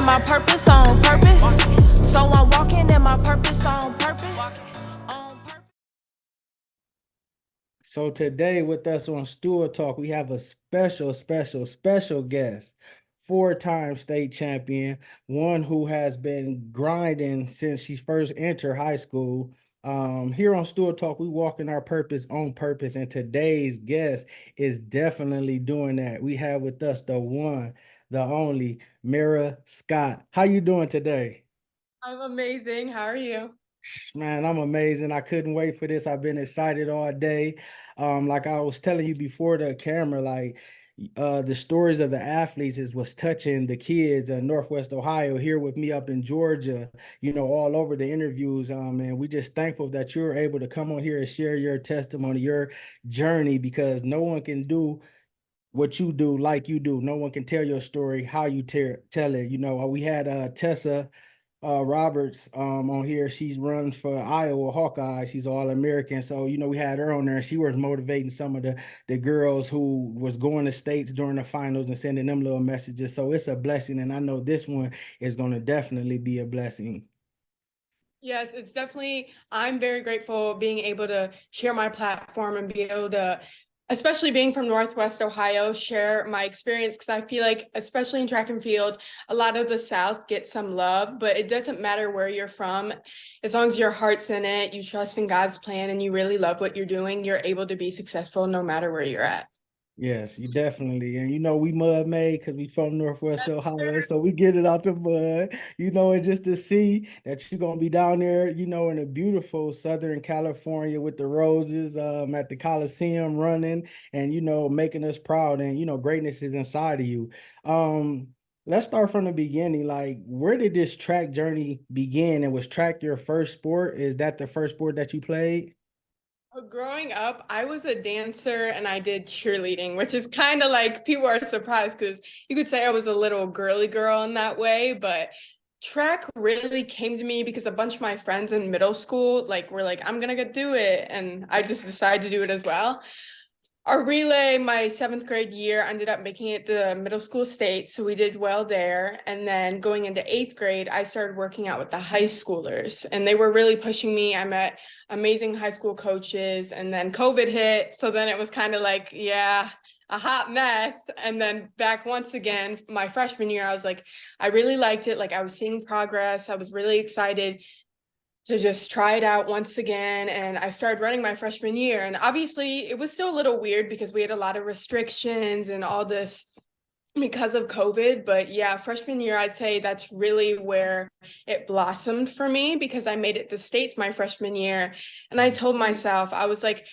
my purpose on purpose. So I'm walking in my purpose on purpose. So today with us on Stewart Talk, we have a special guest, four-time state champion, one who has been grinding since she first entered high school. Here on Stewart Talk, we walk in our purpose on purpose, and today's guest is definitely doing that. We have with us the one, the only, Maira Scott. How you doing today? I'm amazing. How are you? Man, I'm amazing. I couldn't wait for this. I've been excited all day. Like I was telling you before the camera, like the stories of the athletes is what's touching the kids in Northwest Ohio here with me up in Georgia, all over the interviews. And we just thankful that you're able to come on here and share your testimony, your journey, because no one can do what you do like you do. No one can tell your story how you tell it. We had Tessa Roberts on here. She's run for Iowa Hawkeye. She's all American. So, we had her on there and she was motivating some of the girls who was going to states during the finals and sending them little messages. So it's a blessing. And I know this one is going to definitely be a blessing. Yes, it's definitely, I'm very grateful being able to share my platform and be able to, especially being from Northwest Ohio, share my experience, because I feel like, especially in track and field, a lot of the South gets some love, but it doesn't matter where you're from. As long as your heart's in it, you trust in God's plan, and you really love what you're doing, you're able to be successful no matter where you're at. Yes, you definitely. And we mud made because we from Northwest Ohio. So we get it out the mud, and just to see that you're gonna be down there, in a beautiful Southern California with the roses, at the Coliseum running and making us proud. And greatness is inside of you. Let's start from the beginning. Like, where did this track journey begin? And was track your first sport? Is that the first sport that you played? Growing up, I was a dancer and I did cheerleading, which is kind of like people are surprised because you could say I was a little girly girl in that way, but track really came to me because a bunch of my friends in middle school were like, I'm gonna go do it, and I just decided to do it as well. Our relay, my seventh grade year, ended up making it to middle school state, so we did well there. And then going into eighth grade, I started working out with the high schoolers, and they were really pushing me. I met amazing high school coaches, and then COVID hit, so then it was kind of like, yeah, a hot mess. And then back once again, my freshman year, I was like, I really liked it. Like, I was seeing progress. I was really excited to just try it out once again. And I started running my freshman year. And obviously, it was still a little weird because we had a lot of restrictions and all this because of COVID. But yeah, freshman year, I'd say that's really where it blossomed for me, because I made it to states my freshman year. And I told myself, I was like,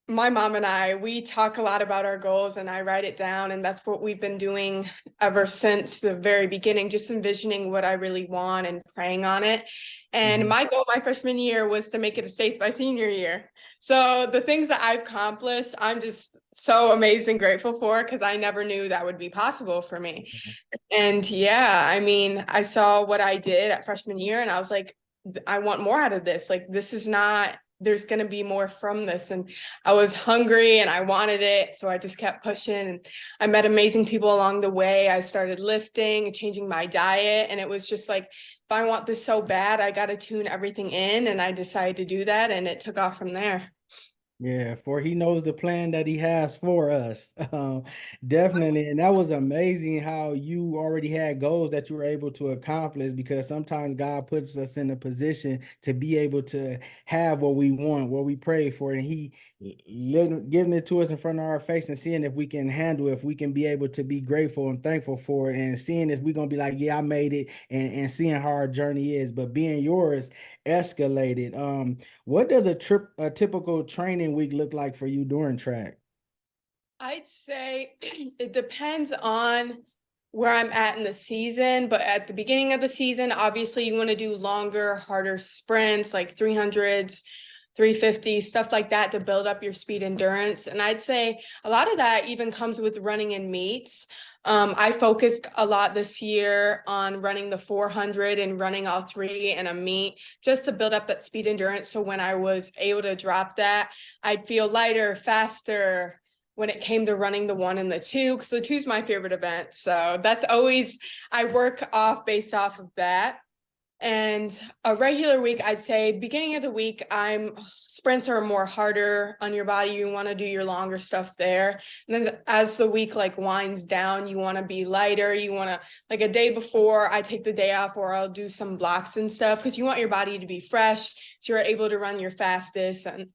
my mom and I, we talk a lot about our goals and I write it down. And that's what we've been doing ever since the very beginning, just envisioning what I really want and praying on it. And my goal my freshman year was to make it to states by senior year. So the things that I've accomplished, I'm just so amazing grateful for, because I never knew that would be possible for me. And yeah, I mean, I saw what I did at freshman year and I was like, I want more out of this. Like, this is not, there's going to be more from this. And I was hungry and I wanted it. So I just kept pushing, and I met amazing people along the way. I started lifting and changing my diet. And it was just like, if I want this so bad, I got to tune everything in. And I decided to do that. And it took off from there. Yeah, for he knows the plan that he has for us. Definitely. And that was amazing how you already had goals that you were able to accomplish, because sometimes God puts us in a position to be able to have what we want, what we pray for. And he giving it to us in front of our face and seeing if we can handle it, if we can be able to be grateful and thankful for it, and seeing if we're going to be like, yeah, I made it, and seeing how our journey is. But being yours escalated. What does a typical training week look like for you during track? I'd say it depends on where I'm at in the season, but at the beginning of the season, obviously you want to do longer, harder sprints like 300s, 350, stuff like that to build up your speed endurance. And I'd say a lot of that even comes with running in meets. I focused a lot this year on running the 400 and running all three in a meet just to build up that speed endurance. So when I was able to drop that, I'd feel lighter, faster, when it came to running the 1 and the 2, because the 2 is my favorite event. So that's always, I work off based off of that. And a regular week, I'd say beginning of the week, sprints are more harder on your body. You want to do your longer stuff there. And then as the week like winds down, you want to be lighter. You want to, like, a day before, I take the day off, or I'll do some blocks and stuff, because you want your body to be fresh so you're able to run your fastest. And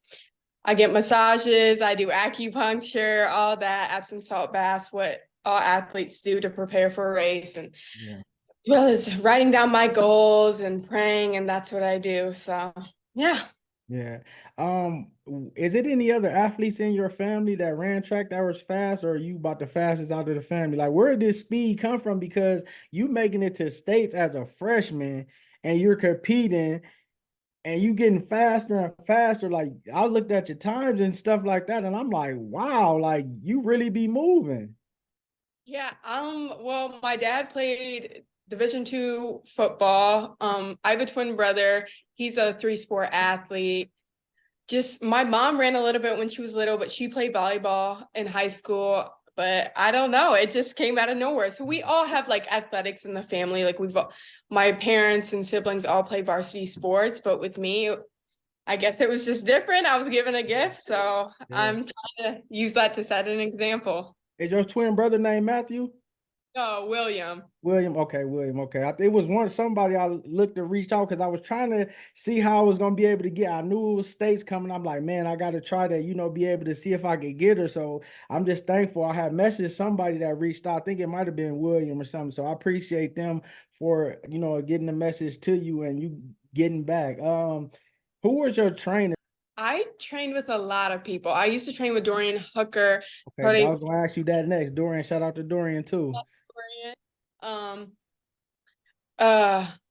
I get massages, I do acupuncture, all that, Epsom salt baths, what all athletes do to prepare for a race. And Yeah. well, it's writing down my goals and praying, and that's what I do. So, yeah. Yeah. Is it any other athletes in your family that ran track that was fast, or are you about the fastest out of the family? Like, where did this speed come from? Because you making it to states as a freshman and you're competing and you getting faster and faster. Like, I looked at your times and stuff like that, and I'm like, wow, like you really be moving. Yeah. Well, my dad played Division II football. I have a twin brother. He's a 3-sport athlete. Just my mom ran a little bit when she was little, but she played volleyball in high school. But I don't know, it just came out of nowhere. So we all have like athletics in the family. Like my parents and siblings all play varsity sports, but with me, I guess it was just different. I was given a gift, so Yeah. I'm trying to use that to set an example. Is your twin brother named Matthew? Oh, William. William, okay, William, okay. It was somebody I looked to reach out because I was trying to see how I was gonna be able to get. I knew it was states coming. I'm like, man, I got to try to, be able to see if I could get her. So I'm just thankful. I had messaged somebody that reached out. I think it might have been William or something. So I appreciate them for getting the message to you and you getting back. Who was your trainer? I trained with a lot of people. I used to train with Dorian Hooker. Okay, I was gonna ask you that next. Dorian, shout out to Dorian too. Um,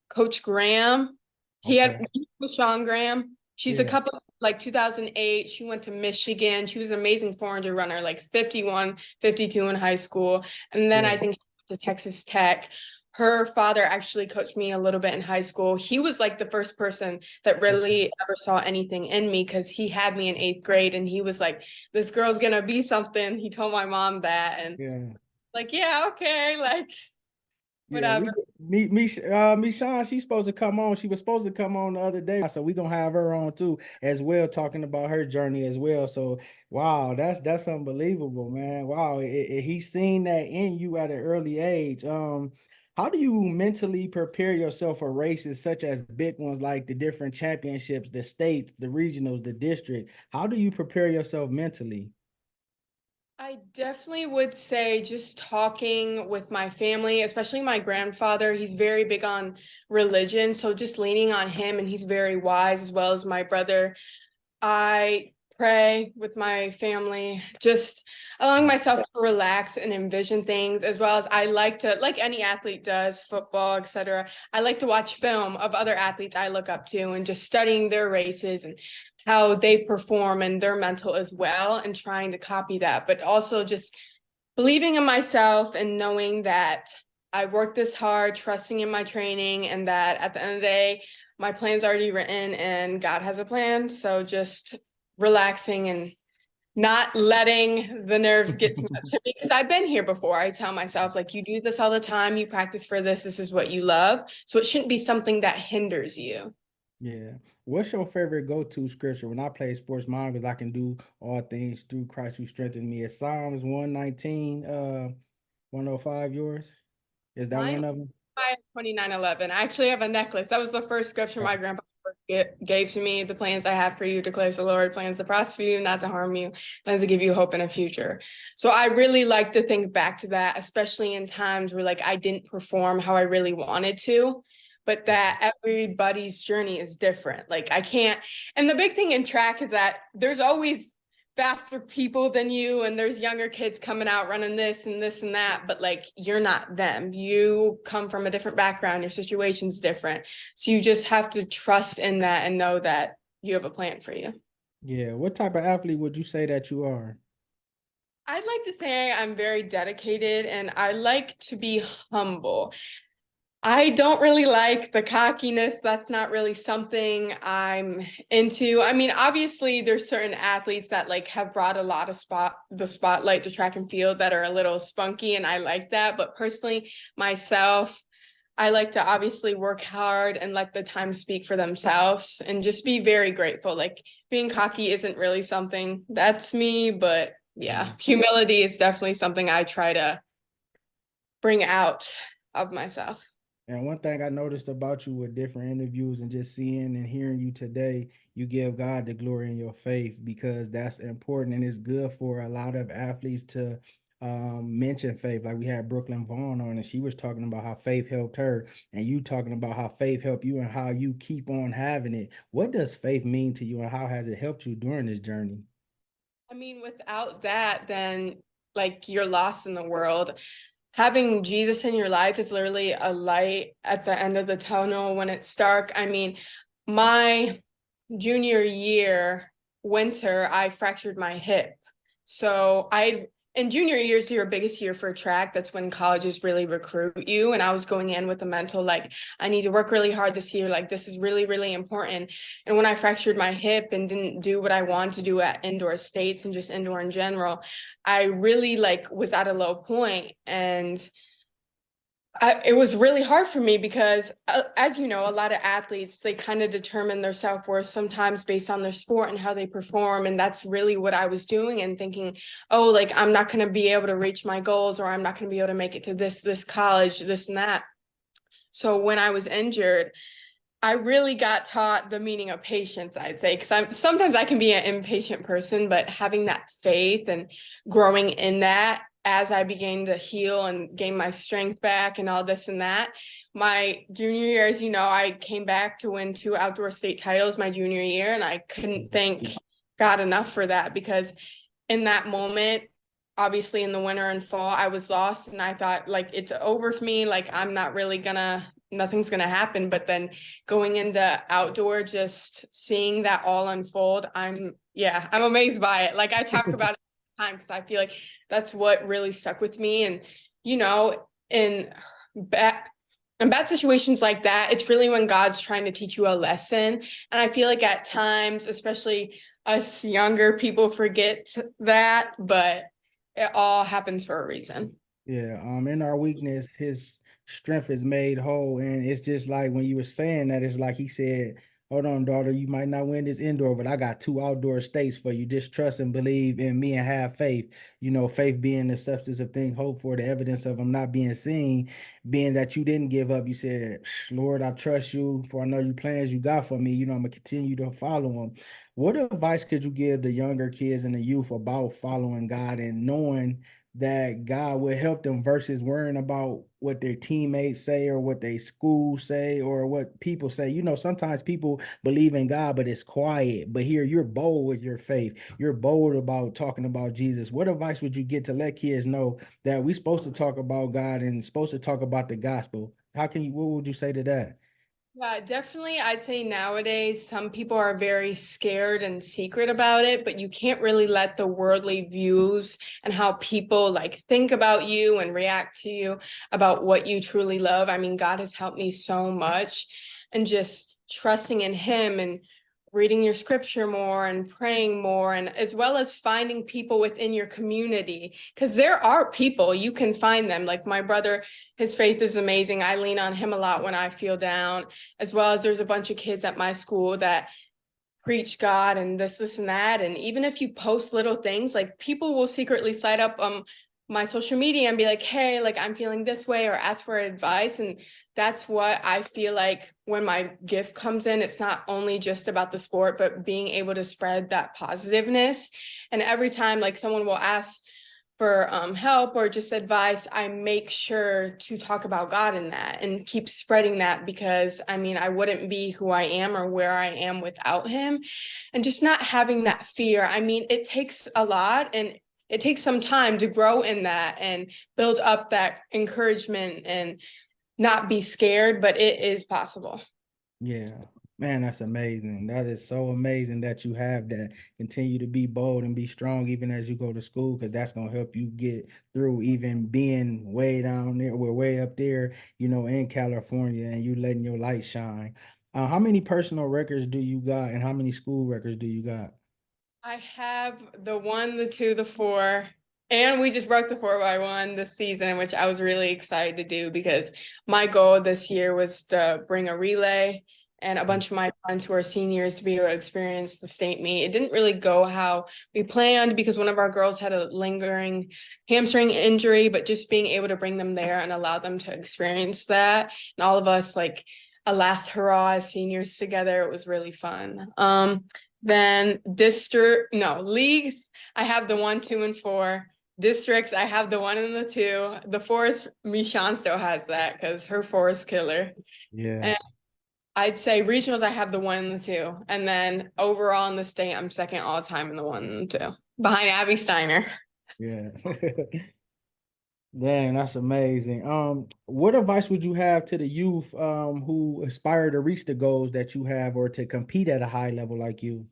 Coach Graham. He Okay. had Sean Graham. She's a Yeah. couple, like 2008. She went to Michigan. She was an amazing 400 runner, like 51, 52 in high school. And then Yeah. I think she went to Texas Tech. Her father actually coached me a little bit in high school. He was like the first person that really ever saw anything in me, because he had me in 8th grade and he was like, this girl's gonna be something. He told my mom that, and Yeah. like, yeah, okay, like Yeah, whatever. Sean, she's supposed to come on. She was supposed to come on the other day. So we're gonna have her on too as well, talking about her journey as well. So wow, that's unbelievable, man. Wow, he's seen that in you at an early age. How do you mentally prepare yourself for races such as big ones like the different championships, the states, the regionals, the district? How do you prepare yourself mentally? I definitely would say just talking with my family, especially my grandfather. He's very big on religion. So just leaning on him, and he's very wise, as well as my brother. I pray with my family, just allowing myself to relax and envision things, as well as I like to, like any athlete does, football, etc. I like to watch film of other athletes I look up to and just studying their races and how they perform and their mental as well, and trying to copy that, but also just believing in myself and knowing that I worked this hard, trusting in my training, and that at the end of the day, my plan's already written and God has a plan. So just relaxing and not letting the nerves get too much to me, because I've been here before. I tell myself, like, you do this all the time, you practice for this, this is what you love. So it shouldn't be something that hinders you. Yeah. What's your favorite go-to scripture? When I play sports, mine was I can do all things through Christ who strengthened me. Is Psalms 119, 105 yours? Is that Mine one of them? 29:11. I actually have a necklace. That was the first scripture my grandpa gave to me. The plans I have for you, declares the Lord, plans to prosper you, not to harm you, plans to give you hope in a future. So I really like to think back to that, especially in times where like I didn't perform how I really wanted to, but that everybody's journey is different. Like I can't, and the big thing in track is that there's always faster people than you, and there's younger kids coming out running this and this and that, but like you're not them. You come from a different background, your situation's different, so you just have to trust in that and know that you have a plan for you. Yeah. What type of athlete would you say that you are? I'd like to say I'm very dedicated, and I like to be humble. I don't really like the cockiness. That's not really something I'm into. I mean, obviously there's certain athletes that like have brought a lot of the spotlight to track and field that are a little spunky, and I like that. But personally, myself, I like to obviously work hard and let the time speak for themselves and just be very grateful. Like being cocky isn't really something that's me, but yeah, humility is definitely something I try to bring out of myself. And one thing I noticed about you with different interviews and just seeing and hearing you today, you give God the glory in your faith, because that's important and it's good for a lot of athletes to mention faith. Like we had Brooklyn Vaughn on, and she was talking about how faith helped her, and you talking about how faith helped you and how you keep on having it. What does faith mean to you, and how has it helped you during this journey? I mean, without that, then like you're lost in the world. Having Jesus in your life is literally a light at the end of the tunnel when it's dark. I mean, my junior year winter, I fractured my hip. So I in junior year is your biggest year for track. That's when colleges really recruit you. And I was going in with the mental, like, I need to work really hard this year. Like, this is really, really important. And when I fractured my hip and didn't do what I wanted to do at indoor states and just indoor in general, I really like was at a low point. And it was really hard for me because, as you know, a lot of athletes, they kind of determine their self-worth sometimes based on their sport and how they perform. And that's really what I was doing and thinking, oh, like, I'm not going to be able to reach my goals, or I'm not going to be able to make it to this college, this and that. So when I was injured, I really got taught the meaning of patience, I'd say, because sometimes I can be an impatient person, but having that faith and growing in that as I began to heal and gain my strength back and all this and that. My junior year, as you know, I came back to win 2 outdoor state titles my junior year, and I couldn't thank God enough for that, because in that moment, obviously in the winter and fall, I was lost and I thought like it's over for me. Like I'm not really gonna nothing's going to happen. But then going into outdoor, just seeing that all unfold, I'm amazed by it. Like I talk about it all the time because I feel like that's what really stuck with me. And, you know, bad, in bad situations like that, it's really when God's trying to teach you a lesson. And I feel like at times, especially us younger people, forget that, but it all happens for a reason. Yeah, in our weakness, his strength is made whole. And it's just like when you were saying that, it's like he said, hold on, daughter, you might not win this indoor, but I got 2 outdoor states for you. Just trust and believe in me and have faith. You know, faith being the substance of things hoped for, the evidence of them not being seen, being that you didn't give up. You said, Lord, I trust you, for I know you plans you got for me. You know, I'm gonna continue to follow them. What advice could you give the younger kids and the youth about following God and knowing that God will help them versus worrying about what their teammates say or what they school say or what people say? You know, sometimes people believe in God, but it's quiet. But here you're bold with your faith. You're bold about talking about Jesus. What advice would you get to let kids know that we're supposed to talk about God and supposed to talk about the gospel? What would you say to that? Yeah, definitely. I'd say nowadays some people are very scared and secret about it, but you can't really let the worldly views and how people like think about you and react to you about what you truly love. I mean, God has helped me so much, and just trusting in Him and reading your scripture more and praying more, and as well as finding people within your community, because there are people, you can find them. Like my brother, his faith is amazing. I lean on him a lot when I feel down, as well as there's a bunch of kids at my school that preach God and this and that. And even if you post little things, like people will secretly cite up my social media and be like, hey, like I'm feeling this way, or ask for advice. And that's what I feel like when my gift comes in, it's not only just about the sport, but being able to spread that positiveness. And every time like someone will ask for help or just advice, I make sure to talk about God in that and keep spreading that, because I mean, I wouldn't be who I am or where I am without Him. And just not having that fear. I mean, it takes a lot, and it takes some time to grow in that and build up that encouragement and not be scared, but it is possible. Yeah. Man, that's amazing. That is so amazing that you have that. Continue to be bold and be strong even as you go to school, because that's gonna help you get through even being way down there. We're way up there, in California, and you letting your light shine. How many personal records do you got, and how many school records do you got? I have the 1, the 2, the 4, and we just broke the 4x1 this season, which I was really excited to do because my goal this year was to bring a relay and a bunch of my friends who are seniors to be able to experience the state meet. It didn't really go how we planned because one of our girls had a lingering hamstring injury, but just being able to bring them there and allow them to experience that, and all of us like a last hurrah as seniors together, it was really fun. Then leagues, I have the 1, 2, and 4. Districts, I have the 1 and the 2. The 4 is Michon still has that because her 4 is killer. Yeah, And I'd say regionals, I have the 1 and the 2. And then overall in the state, I'm second all time in the 1 and the 2, behind Abby Steiner. yeah. Dang, that's amazing. What advice would you have to the youth who aspire to reach the goals that you have or to compete at a high level like you?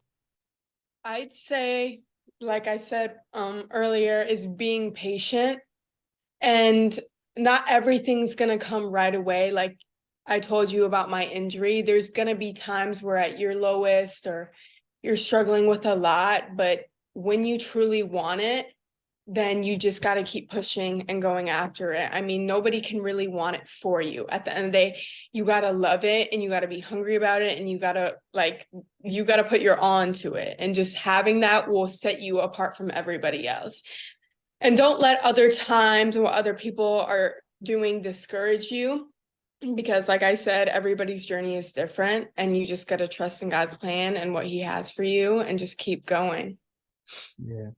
I'd say, like I said earlier, is being patient, and not everything's gonna come right away. Like I told you about my injury, there's gonna be times where at your lowest or you're struggling with a lot, but when you truly want it, then you just got to keep pushing and going after it. I mean, nobody can really want it for you. At the end of the day, you got to love it and you got to be hungry about it, and you got to put your all into it. And just having that will set you apart from everybody else. And don't let other times and what other people are doing discourage you, because like I said, everybody's journey is different, and you just got to trust in God's plan and what he has for you and just keep going. Yeah.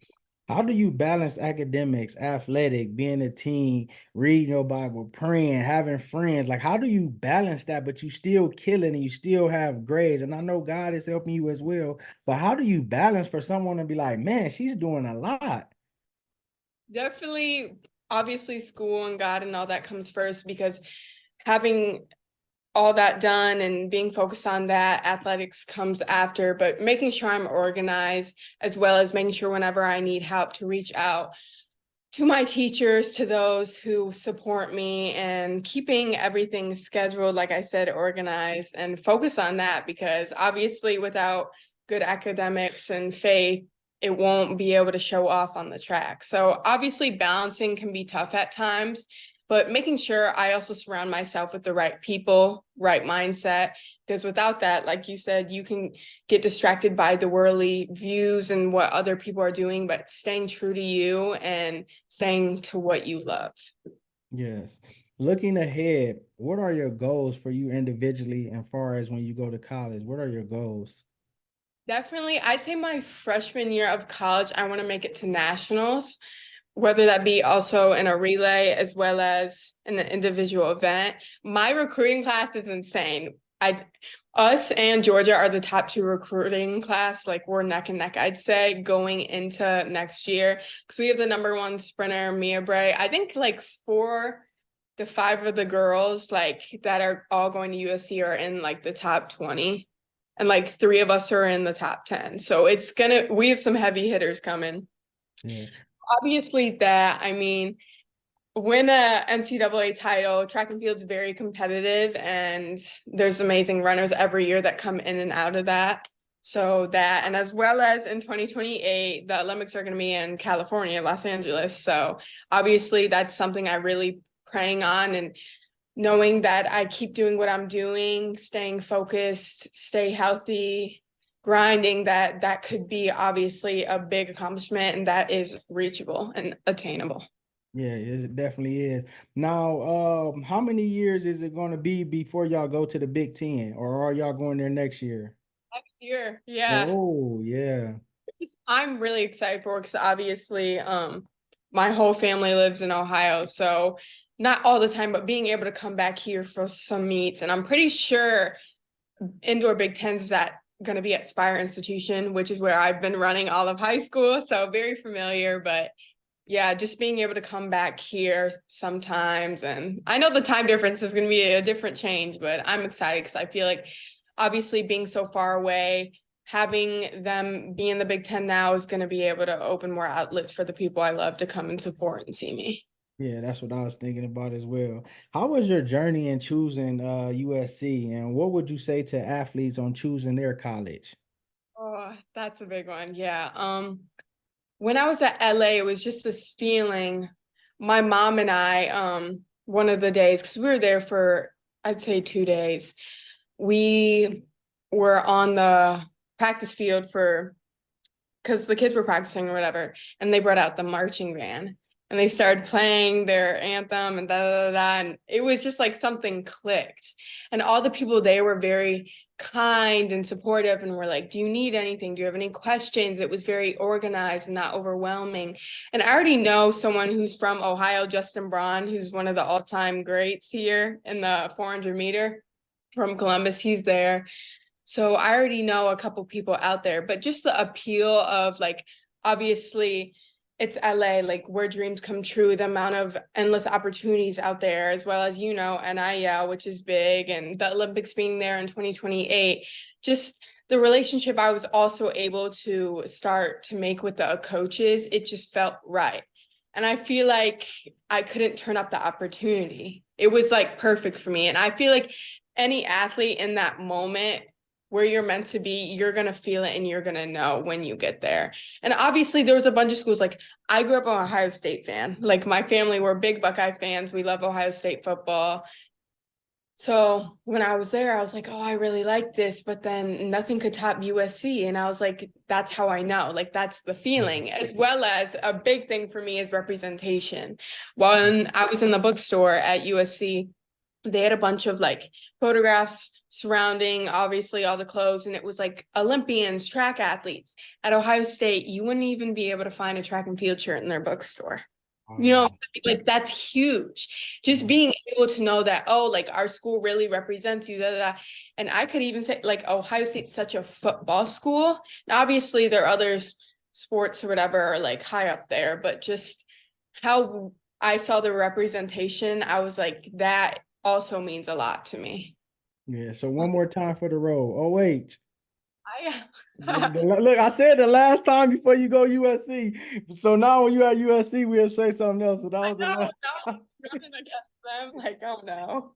How do you balance academics, athletic, being a teen, reading your Bible, praying, having friends? Like, how do you balance that, but you still killing and you still have grades? And I know God is helping you as well, but how do you balance for someone to be like, man, she's doing a lot? Definitely, obviously, school and God and all that comes first, because having all that done and being focused on that, athletics comes after, but making sure I'm organized, as well as making sure whenever I need help to reach out to my teachers, to those who support me, and keeping everything scheduled, like I said, organized, and focus on that, because obviously without good academics and faith, it won't be able to show off on the track. So obviously balancing can be tough at times, but making sure I also surround myself with the right people, right mindset, because without that, like you said, you can get distracted by the worldly views and what other people are doing, but staying true to you and staying to what you love. Yes. Looking ahead, what are your goals for you individually and far as when you go to college? What are your goals? Definitely, I'd say my freshman year of college, I want to make it to nationals, whether that be also in a relay as well as in an individual event. My recruiting class is insane. Us and Georgia are the top 2 recruiting class. Like, we're neck and neck, I'd say, going into next year, because we have the #1 sprinter, Mia Bray. I think like 4 to 5 of the girls like that are all going to USC are in like the top 20, and like 3 of us are in the top 10. So we have some heavy hitters coming. Yeah. Obviously that, I mean, win a NCAA title. Track and field's very competitive, and there's amazing runners every year that come in and out of that. So that, and as well as in 2028, the Olympics are going to be in California, Los Angeles. So obviously that's something I really praying on, and knowing that I keep doing what I'm doing, staying focused, stay healthy, grinding, that could be obviously a big accomplishment, and that is reachable and attainable. Yeah, it definitely is. Now, how many years is it going to be before y'all go to the Big Ten, or are y'all going there next year? Next year, yeah. Oh, yeah. I'm really excited for it because obviously my whole family lives in Ohio. So not all the time, but being able to come back here for some meets. And I'm pretty sure indoor Big Tens is that going to be at Spire Institution, which is where I've been running all of high school. So very familiar, but yeah, just being able to come back here sometimes. And I know the time difference is going to be a different change, but I'm excited because I feel like obviously being so far away, having them be in the Big Ten now is going to be able to open more outlets for the people I love to come and support and see me. Yeah, that's what I was thinking about as well. How was your journey in choosing USC, and what would you say to athletes on choosing their college? Oh, that's a big one. Yeah. When I was at LA, it was just this feeling. My mom and I, one of the days, because we were there for, I'd say 2 days, we were on the practice field for, because the kids were practicing or whatever, and they brought out the marching band and they started playing their anthem and da da da, da, and it was just like something clicked. And all the people there were very kind and supportive and were like, do you need anything? Do you have any questions? It was very organized and not overwhelming. And I already know someone who's from Ohio, Justin Braun, who's one of the all-time greats here in the 400 meter from Columbus. He's there. So I already know a couple people out there, but just the appeal of like, obviously it's LA, like where dreams come true, the amount of endless opportunities out there, as well as, NIL, which is big, and the Olympics being there in 2028, just the relationship I was also able to start to make with the coaches, it just felt right. And I feel like I couldn't turn up the opportunity. It was like perfect for me. And I feel like any athlete in that moment where you're meant to be, you're going to feel it and you're going to know when you get there. And obviously there was a bunch of schools, like I grew up an Ohio State fan. Like my family were big Buckeye fans. We love Ohio State football. So when I was there, I was like, oh, I really like this, but then nothing could top USC. And I was like, that's how I know, like, that's the feeling, as well as a big thing for me is representation. When I was in the bookstore at USC, they had a bunch of like photographs surrounding obviously all the clothes, and it was like Olympians, track athletes. At Ohio State, you wouldn't even be able to find a track and field shirt in their bookstore. Like that's huge. Just being able to know that, oh, like our school really represents you. Da, da, da. And I could even say like Ohio State's such a football school. And obviously there are other sports or whatever are like high up there, but just how I saw the representation, I was like, that also means a lot to me. Yeah, so one more time for the road. OH. I Look, I said the last time before you go USC. So now when you at USC, we'll say something else. So that was the last. nothing against them. Like, oh no.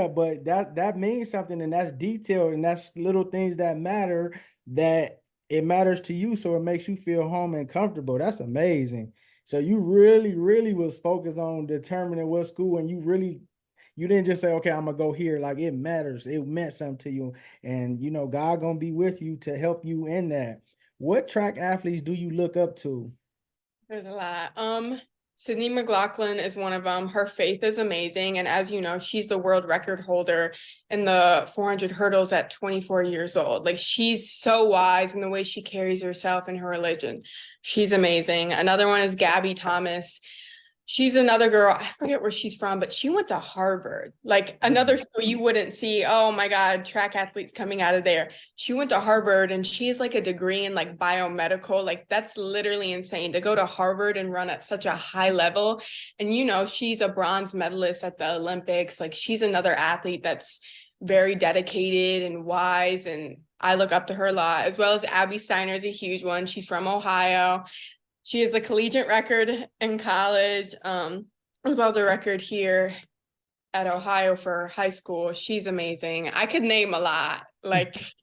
But that means something, and that's detailed, and that's little things that matter, that it matters to you, so it makes you feel home and comfortable. That's amazing. So you really, really was focused on determining what school, and you didn't just say, okay, I'm gonna go here. Like it matters. It meant something to you, and God gonna be with you to help you in that. What track athletes do you look up to? There's a lot. Sydney McLaughlin is one of them. Her faith is amazing. And as you know, she's the world record holder in the 400 hurdles at 24 years old. Like she's so wise in the way she carries herself and her religion. She's amazing. Another one is Gabby Thomas. She's another girl. I forget where she's from, but she went to Harvard. Like another school you wouldn't see, oh my God, track athletes coming out of there. She went to Harvard and she has like a degree in like biomedical. Like that's literally insane to go to Harvard and run at such a high level. And she's a bronze medalist at the Olympics. Like she's another athlete that's very dedicated and wise. And I look up to her a lot, as well as Abby Steiner is a huge one. She's from Ohio. She has the collegiate record in college, as well as a record here at Ohio for high school. She's amazing. I could name a lot. What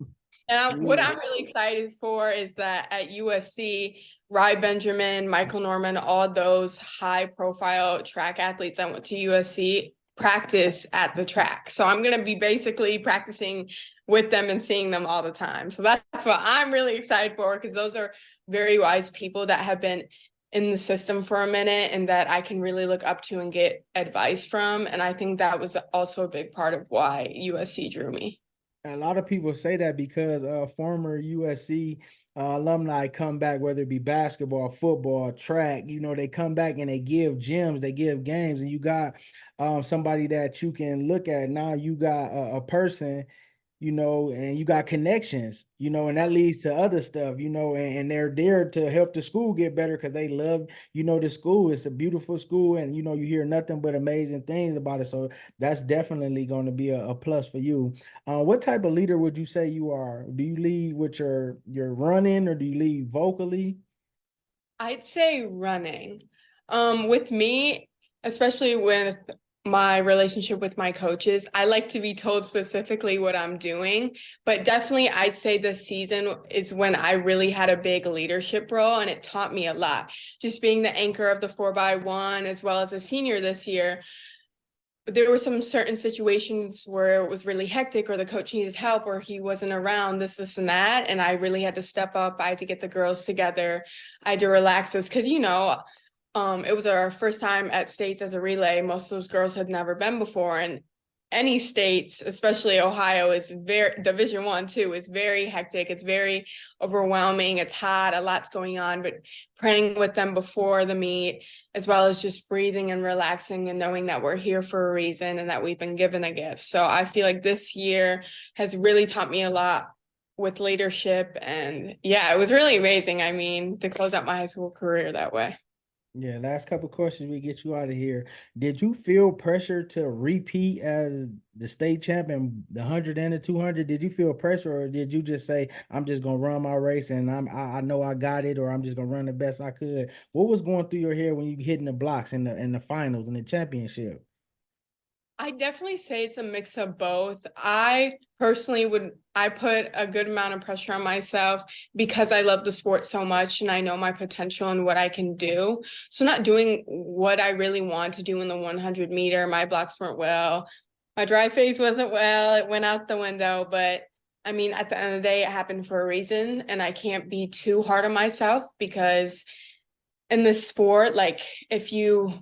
I'm really excited for is that at USC, Rai Benjamin, Michael Norman, all those high-profile track athletes that went to USC practice at the track. So I'm going to be basically practicing with them and seeing them all the time. So that's what I'm really excited for, because those are very wise people that have been in the system for a minute and that I can really look up to and get advice from. And I think that was also a big part of why USC drew me. A lot of people say that because former USC alumni come back, whether it be basketball, football, track, they come back and they give gems, they give games, and you got somebody that you can look at. Now you got a person and you got connections, and that leads to other stuff, and they're there to help the school get better because they love, the school. It's a beautiful school, and you hear nothing but amazing things about it. So that's definitely going to be a plus for you. What type of leader would you say you are? Do you lead with your running, or do you lead vocally? I'd say running. With me, especially with my relationship with my coaches, I like to be told specifically what I'm doing, but definitely I'd say this season is when I really had a big leadership role, and it taught me a lot. Just being the anchor of the 4x1 as well as a senior this year, there were some certain situations where it was really hectic, or the coach needed help, or he wasn't around, this and that, and I really had to step up. I had to get the girls together. I had to relax us because it was our first time at states as a relay. Most of those girls had never been before, and any states, especially Ohio, is very Division I too, is very hectic. It's very overwhelming. It's hot, a lot's going on, but praying with them before the meet, as well as just breathing and relaxing and knowing that we're here for a reason and that we've been given a gift. So I feel like this year has really taught me a lot with leadership. And yeah, it was really amazing. I mean, to close out my high school career that way. Yeah, last couple questions we get you out of here. Did you feel pressure to repeat as the state champion, the 100 and the 200? Did you feel pressure, or did you just say, I'm just gonna run my race and I know I got it, or I'm just gonna run the best I could? What was going through your head when you hitting the blocks in the finals and the championship? I definitely say it's a mix of both. I personally I put a good amount of pressure on myself because I love the sport so much and I know my potential and what I can do. So not doing what I really want to do in the 100-meter, my blocks weren't well. My dry phase wasn't well. It went out the window, but I mean, at the end of the day, it happened for a reason, and I can't be too hard on myself because in this sport, like if you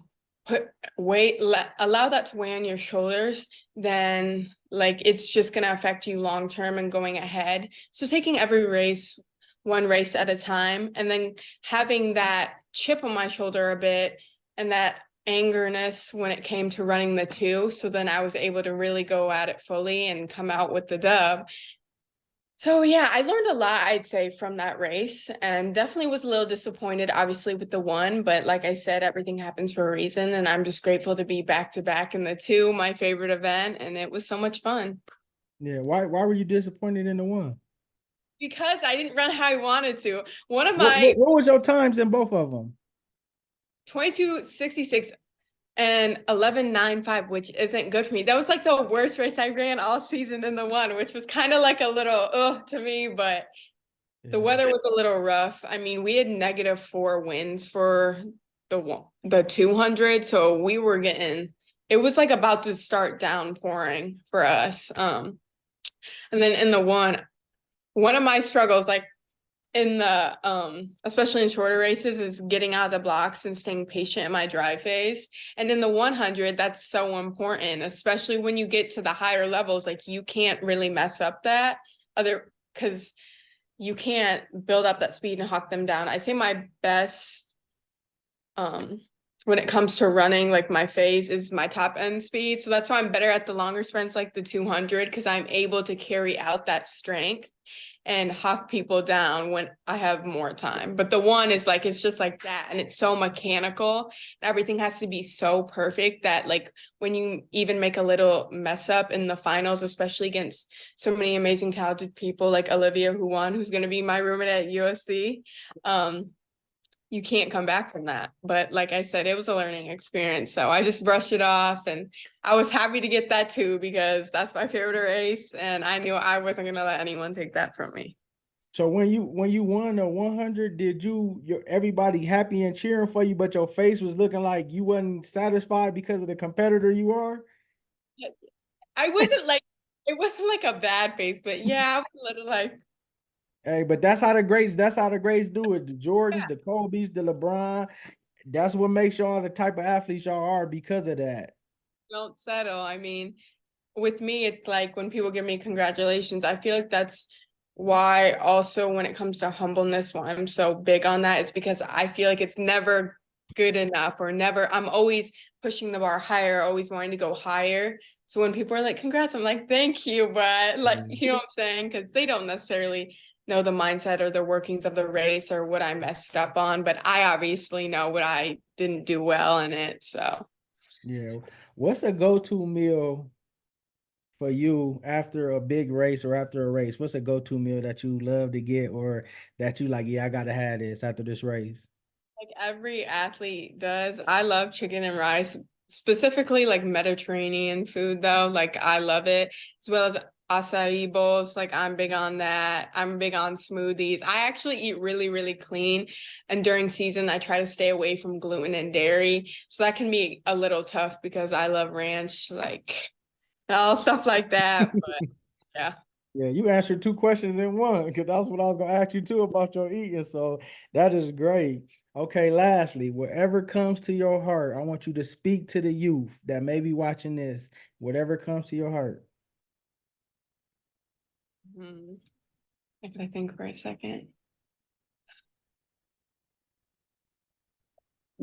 allow that to weigh on your shoulders, then like it's just going to affect you long term and going ahead. So taking every race one race at a time, and then having that chip on my shoulder a bit and that angerness when it came to running the 2, so then I was able to really go at it fully and come out with the dub. So yeah, I learned a lot, I'd say, from that race, and definitely was a little disappointed, obviously, with the 1. But like I said, everything happens for a reason, and I'm just grateful to be back to back in the 2, my favorite event, and it was so much fun. Yeah, why were you disappointed in the 1? Because I didn't run how I wanted to. One of What, my what, what was your times in both of them? 22:66 and 11:95, which isn't good for me. That was like the worst race I ran all season in the 1, which was kind of like a little to me, but the weather was a little rough. I mean, we had -4 winds for the 200, so we were it was like about to start downpouring for us. And then in the 1 of my struggles, like in the especially in shorter races, is getting out of the blocks and staying patient in my dry phase. And in the 100, that's so important, especially when you get to the higher levels. Like you can't really mess up that because you can't build up that speed and hawk them down. I say my best when it comes to running, like my phase is my top end speed. So that's why I'm better at the longer sprints like the 200, because I'm able to carry out that strength and hawk people down when I have more time. But the 1 is like, it's just like that. And it's so mechanical. Everything has to be so perfect that like when you even make a little mess up in the finals, especially against so many amazing, talented people like Olivia, who won, who's going to be my roommate at USC, you can't come back from that. But like I said, it was a learning experience. So I just brushed it off, and I was happy to get that 2 because that's my favorite race. And I knew I wasn't going to let anyone take that from me. So when you won the 100, did everybody happy and cheering for you, but your face was looking like you wasn't satisfied because of the competitor you are? I wasn't like, it wasn't like a bad face, but yeah, I was a little like, Hey, but that's how the greats do it. The Jordans, yeah, the Kobe's, the LeBron. That's what makes y'all the type of athletes y'all are because of that. don't settle. I mean, with me, it's like when people give me congratulations, I feel like that's why also when it comes to humbleness, why I'm so big on that, is because I feel like it's never good enough or never. I'm always pushing the bar higher, always wanting to go higher. So when people are like, congrats, I'm like, thank you. But like, you know what I'm saying? Because they don't necessarily know the mindset or the workings of the race or what I messed up on. But I obviously know what I didn't do well in it. So Yeah. What's a go-to meal for you after a big race or after a race? What's a go-to meal that you love to get or that you like, yeah, I gotta have this after this race? like every athlete does, I love chicken and rice, specifically like Mediterranean food though. Like I love it, as well as acai bowls. Like I'm big on that. I'm big on smoothies. I actually eat really, really clean. And during season, I try to stay away from gluten and dairy. So that can be a little tough because I love ranch, like all stuff like that. But yeah. Yeah, you answered two questions in one because that's what I was gonna ask you too about your eating. So that is great. Okay, lastly, whatever comes to your heart, I want you to speak to the youth that may be watching this. Whatever comes to your heart. Hmm. If I think for a second.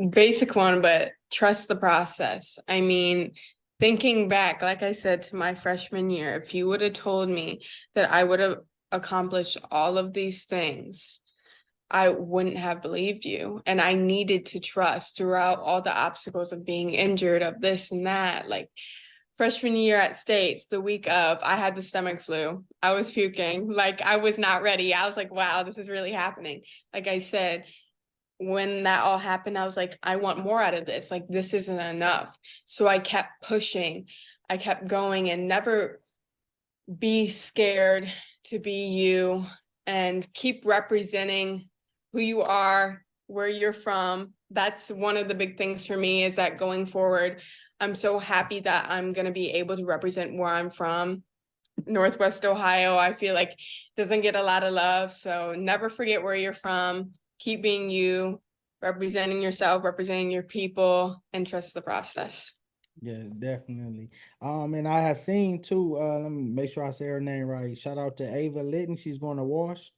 Basic one, but trust the process. I mean, thinking back, like I said, to my freshman year, if you would have told me that I would have accomplished all of these things, I wouldn't have believed you. And I needed to trust throughout all the obstacles of being injured, of this and that. Like freshman year at States, the week of, I had the stomach flu. I was puking. Like I was not ready. I was like, wow, this is really happening. Like I said, when that all happened, I was like, I want more out of this. Like, this isn't enough. So I kept pushing, I kept going, and never be scared to be you and keep representing who you are, where you're from. That's one of the big things for me is that going forward, I'm so happy that I'm going to be able to represent where I'm from. Northwest Ohio, I feel like doesn't get a lot of love. So never forget where you're from. Keep being you, representing yourself, representing your people, and trust the process. Yeah, definitely. And I have seen too, let me make sure I say her name right. Shout out to Ava Litton. She's going to Wash.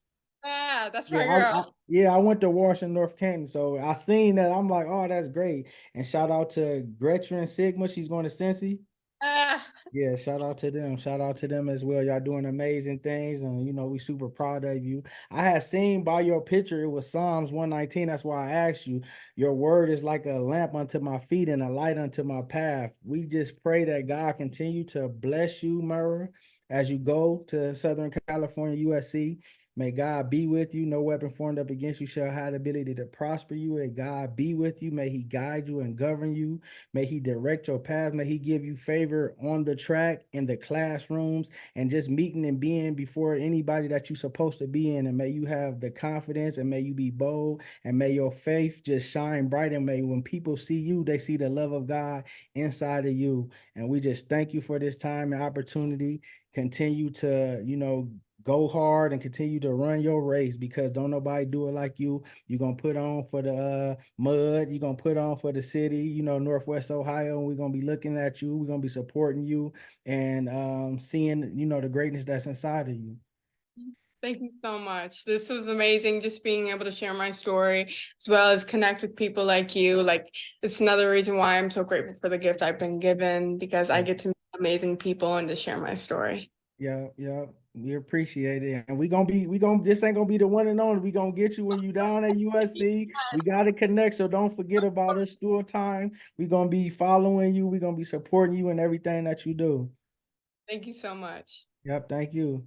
Ah, that's my Yeah, girl. I went to Washington, North Canton, so I seen that. I'm like, oh, that's great. And shout out to Gretchen Sigma. She's going to Cincy. Ah, Yeah, shout out to them. Shout out to them as well. Y'all doing amazing things, and we super proud of you. I had seen by your picture it was Psalms 119. That's why I asked you. Your word is like a lamp unto my feet and a light unto my path. We just pray that God continue to bless you, Maira, as you go to Southern California, USC. May God be with you. No weapon formed up against you shall have the ability to prosper you. May God be with you. May He guide you and govern you. May He direct your path. May He give you favor on the track, in the classrooms, and just meeting and being before anybody that you're supposed to be in. And may you have the confidence, and may you be bold, and may your faith just shine bright. And may when people see you, they see the love of God inside of you. And we just thank you for this time and opportunity. Continue to, go hard and continue to run your race because don't nobody do it like you. You're gonna put on for the mud, you're gonna put on for the city, Northwest Ohio, and we're gonna be looking at you, we're gonna be supporting you and seeing, the greatness that's inside of you. thank you so much. This was amazing, just being able to share my story as well as connect with people like you. Like, it's another reason why I'm so grateful for the gift I've been given because I get to meet amazing people and to share my story. Yeah, yeah. We appreciate it. And this ain't gonna be the one and only. We gonna get you when you down at USC. We gotta connect. So don't forget about us through time. We gonna be following you. We gonna be supporting you in everything that you do. Thank you so much. Yep, thank you.